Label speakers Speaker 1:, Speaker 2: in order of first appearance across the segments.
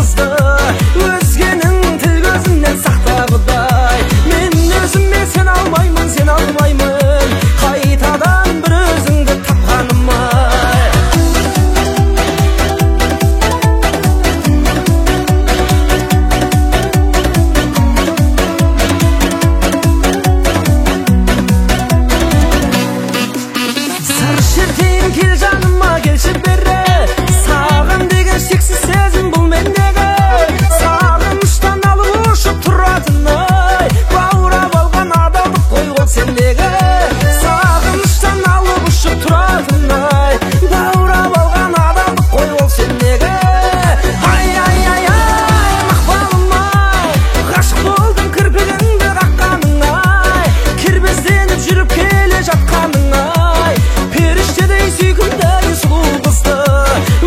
Speaker 1: қызды, өзгенің тіл көзінен сақта Құдай. Мен өзіме сен алмаймын, сен алмаймын, қайтадан бір өзіңді тапқаныма. Сыр шертейін кел жаныма, келші бері, саған деген шексіз сезім бұл мендегі. Сағыныштан алып ұшып тұратын ай, баурап алған адалдық қой ол сендегі. Сағыныштан алып ұшып тұратын ай, баурап алған адалдық қой ол сендегі. Ай, ай, ай, ай, мақпалым ай, ғашық болдым кірпігіңді қаққаның ай, кербезденіп жүріп келе жатқаның ай, періштедей сүйкімді сұлу қызды,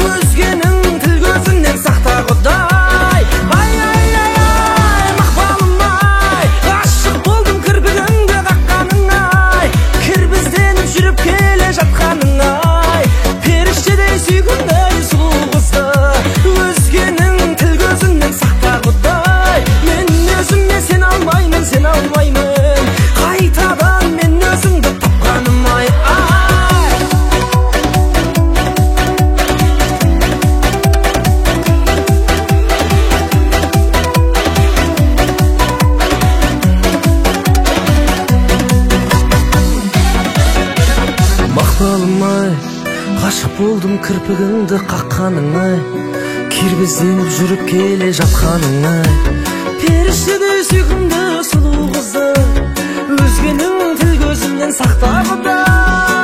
Speaker 1: өзгенің тіл көзінен сақта Құдай. Ай, ай, ай, ай, мақпалым ай, ғашық болдым кірпігіңді қаққаның ай, кербезденіп жүріп келе жатқаның ай, періштедей сүйкімді сұлу қызды, өзгенің тіл көзінен сақта Құдай. Мен өзіме сен алмаймын, сен алмаймын, қайтадан мен өзіңді тапқаным ай. Мақпалым ай, ғашық болдым кірпігіңді қаққаның ай, кербезденіп жүріп келе жатқаның ай, періштедей сүйкімді сұлу қызды, өзгенің тіл көзінен сақта Құдай.